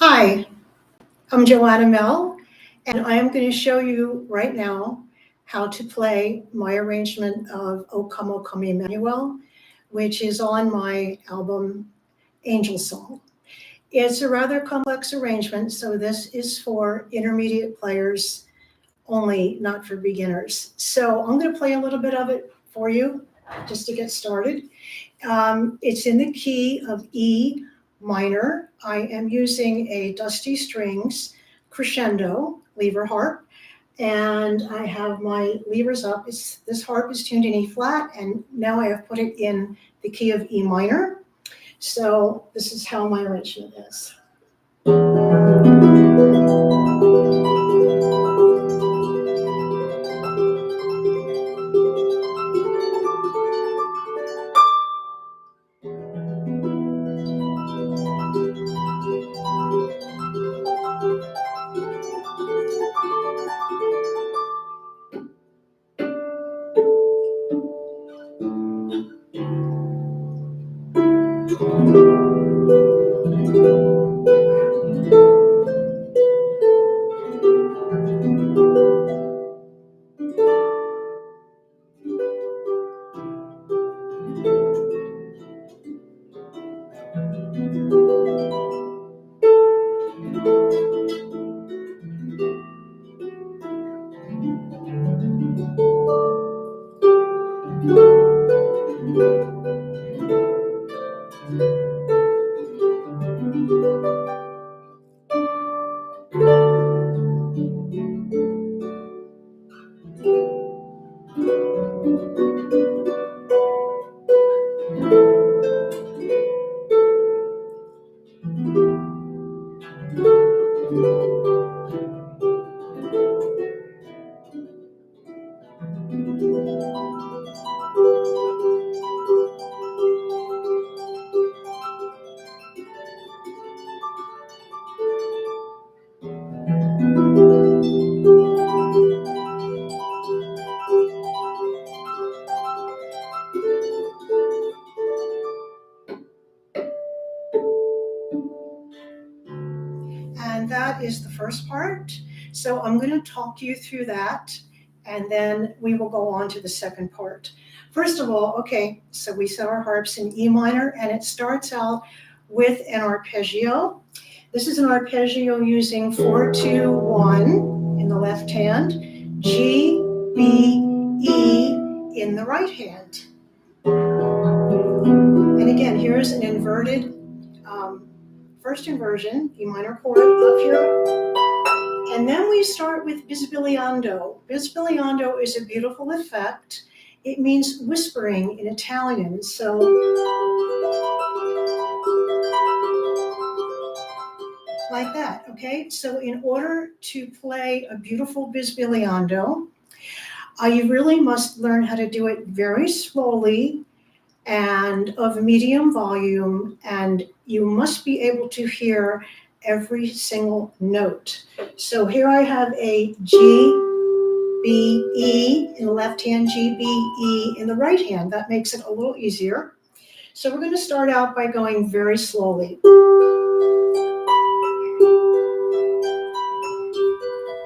Hi, I'm Joanna Mell, and I am going to show you right now how to play my arrangement of O Come Emmanuel, which is on my album Angelsong. It's a rather complex arrangement, so this is for intermediate players only, not for beginners. So I'm going to play a little bit of it for you just to get started. It's in the key of E minor. I am using a Dusty Strings crescendo lever harp, and I have my levers up. This harp is tuned in E flat, and now I have put it in the key of E minor. So this is how my arrangement is. And that is the first part. So I'm going to talk you through that, and then we will go on to the second part. First of all, okay, so we set our harps in E minor, and it starts out with an arpeggio. This is an arpeggio using 4-2-1 in the left hand, G, B, E in the right hand. And again, here's an inverted first inversion, E minor chord up here. And then we start with bisbigliando. Bisbigliando is a beautiful effect. It means whispering in Italian. So like that, okay? So in order to play a beautiful bisbigliando, you really must learn how to do it very slowly and of medium volume, and you must be able to hear every single note. So here I have a G, B, E in the left hand, G, B, E in the right hand. That makes it a little easier. So we're going to start out by going very slowly.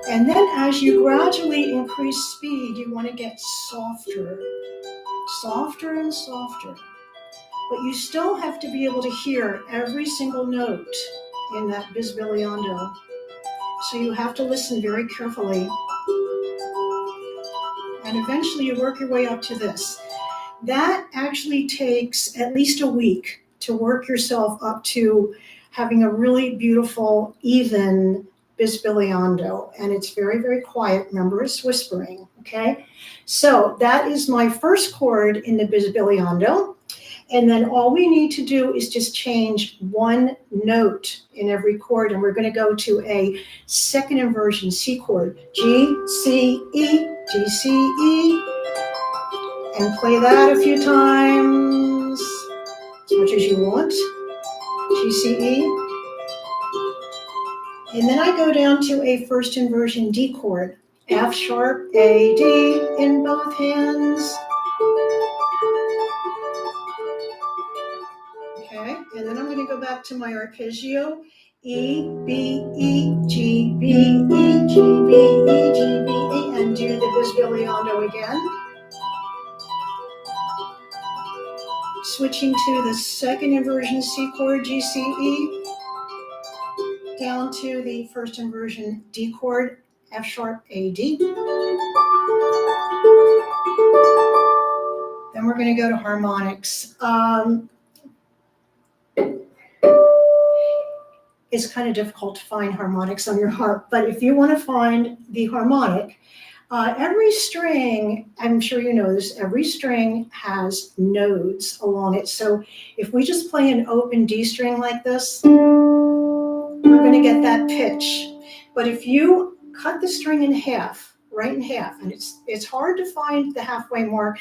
And then as you gradually increase speed, you want to get softer, softer and softer. But you still have to be able to hear every single note in that bisbigliando. So you have to listen very carefully. And eventually you work your way up to this. That actually takes at least a week to work yourself up to having a really beautiful, even bisbigliando. And it's very, very quiet. Remember, it's whispering, okay? So that is my first chord in the bisbigliando. And then all we need to do is just change one note in every chord. And we're going to go to a second inversion C chord. G, C, E, G, C, E. And play that a few times, as much as you want. G, C, E. And then I go down to a first inversion D chord. F sharp, A, D in both hands. Okay, And then I'm going to go back to my arpeggio. E, B, E, G, B, E, G, B, E, G, B, E, and do the bisbigliando again. Switching to the second inversion C chord, G, C, E, down to the first inversion D chord, F sharp, A, D. Then we're going to go to harmonics. It's kind of difficult to find harmonics on your harp, but if you want to find the harmonic, every string, I'm sure you know this, every string has nodes along it. So if we just play an open D string like this, we're going to get that pitch. But if you cut the string in half, right in half, and it's hard to find the halfway mark.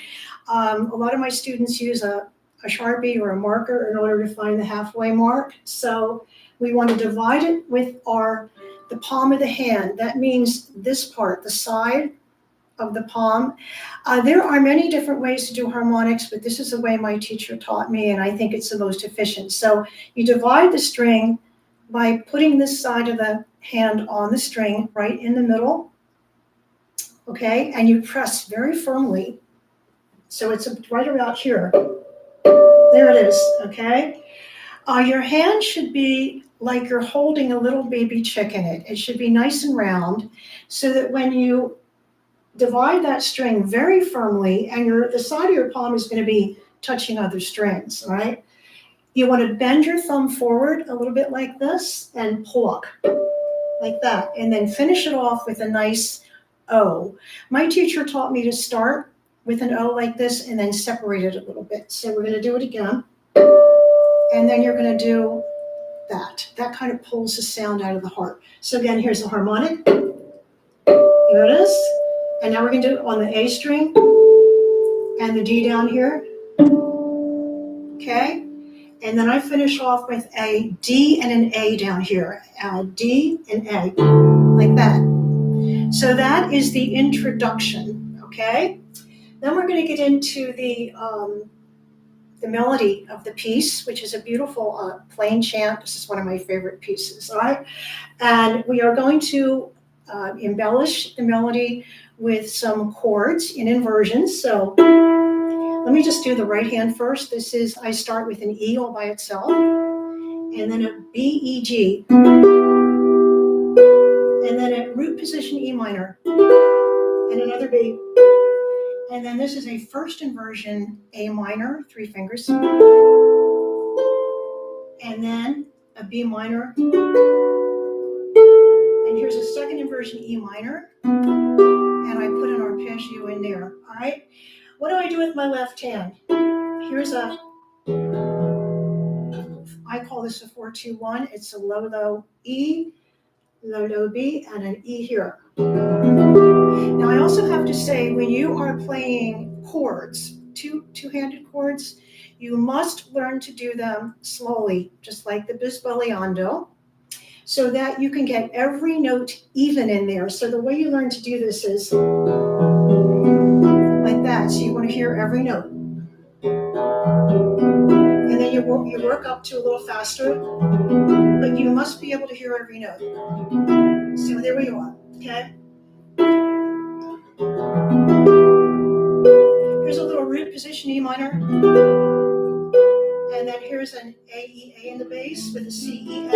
A lot of my students use a Sharpie or a marker in order to find the halfway mark. So we want to divide it with the palm of the hand. That means this part, the side of the palm. There are many different ways to do harmonics, but this is the way my teacher taught me, and I think it's the most efficient. So you divide the string by putting this side of the hand on the string right in the middle, okay? And you press very firmly. So it's right about here. There it is, okay? Your hand should be like you're holding a little baby chick in it. It should be nice and round so that when you divide that string very firmly, and the side of your palm is going to be touching other strings, right? You want to bend your thumb forward a little bit like this and pluck like that, and then finish it off with a nice O. My teacher taught me to start with an O like this and then separate it a little bit. So we're going to do it again. And then you're going to do that. That kind of pulls the sound out of the harp. So again, here's the harmonic. There it is. And now we're going to do it on the A string and the D down here. Okay. And then I finish off with a D and an A down here. D and A, like that. So that is the introduction. Okay. Then we're going to get into the melody of the piece, which is a beautiful plain chant. This is one of my favorite pieces, all right? And we are going to embellish the melody with some chords in inversions. So let me just do the right hand first. I start with an E all by itself, and then a B, E, G, and then a root position E minor, and another B. And then this is a first inversion A minor, 3 fingers, and then a B minor, and here's a second inversion E minor, and I put an arpeggio in there, all right? What do I do with my left hand? Here's I call this a 4-2-1. It's a low, low E, low, low B, and an E here. Now I also have to say, when you are playing chords, two-handed chords, you must learn to do them slowly, just like the bisbigliando, so that you can get every note even in there. So the way you learn to do this is like that. So you want to hear every note. And then you work up to a little faster, but you must be able to hear every note. So there we are, okay? Here's a little root position E minor. And then here's an A, E, A in the bass with a C, E, A.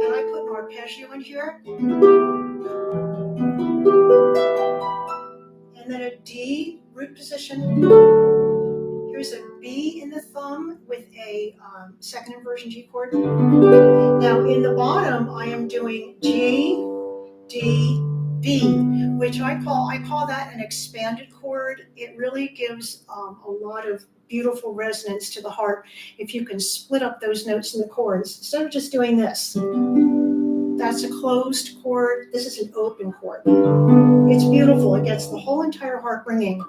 And I put an arpeggio in here. And then a D, root position. Here's a B in the thumb with a second inversion G chord. Now in the bottom, I am doing G, D, B, which I call that an expanded chord. It really gives a lot of beautiful resonance to the harp if you can split up those notes in the chords instead of just doing this. That's a closed chord. This is an open chord. It's beautiful. It gets the whole entire harp ringing.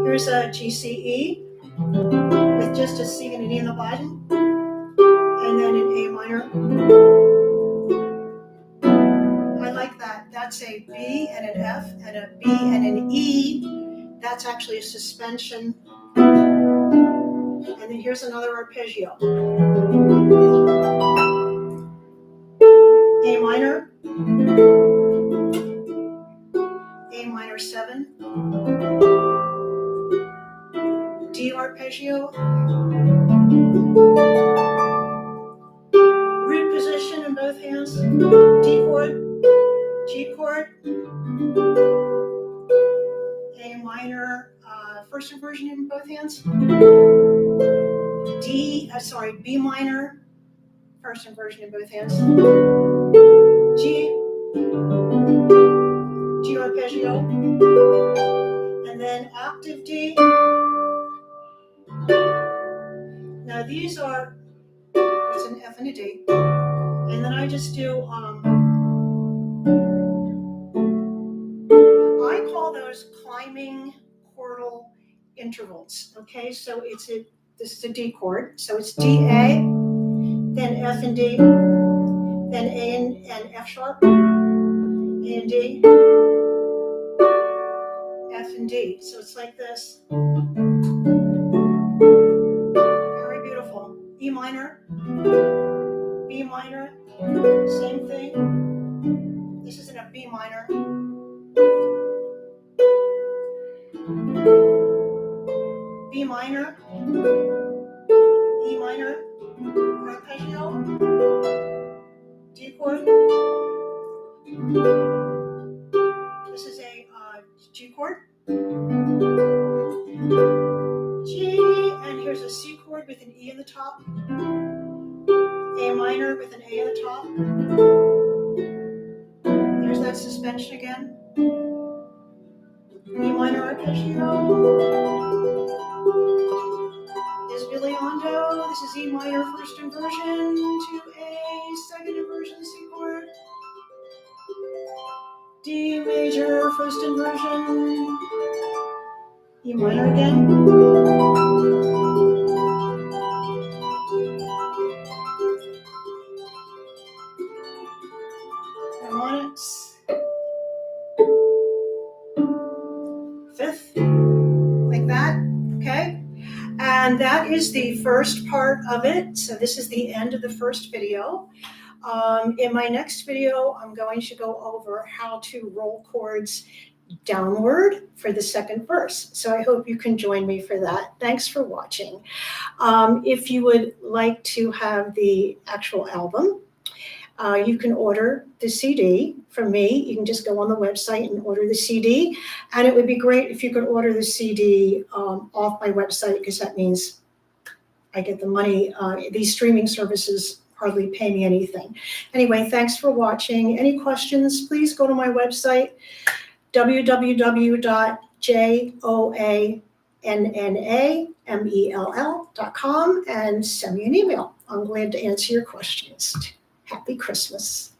Here's a G, C, E with just a C and an E in the bottom, and then an A minor. I like that. That's a B and an F and a B and an E. that's actually a suspension. And then here's another arpeggio. A minor, A minor 7, D arpeggio, root position in both hands, D chord, G chord, A minor, first inversion in both hands, B minor, first inversion in both hands, G arpeggio, and then octave D. Now these are, it's an F and a D, and then I just do, I call those climbing chordal intervals, okay? So this is a D chord, so it's D, A, then F and D, then A and F sharp, A and D, F and D. So it's like this. Very beautiful. E minor, B minor, same thing. This is in a B minor. B minor, E minor, arpeggio, D chord. This is a G chord. G, and here's a C chord with an E in the top. A minor with an A in the top. There's that suspension again. E minor arpeggio. Bisbigliando. This is E minor first inversion to A second inversion C chord. D major first inversion. E minor again. Harmonics. Fifth, like that, okay? And that is the first part of it. So this is the end of the first video. In my next video, I'm going to go over how to roll chords downward for the second verse. So I hope you can join me for that. Thanks for watching. If you would like to have the actual album, you can order the CD from me. You can just go on the website and order the CD. And it would be great if you could order the CD off my website, because that means I get the money. These streaming services hardly pay me anything. Anyway, thanks for watching. Any questions, please go to my website, www.joannamell.com, and send me an email. I'm glad to answer your questions. Happy Christmas.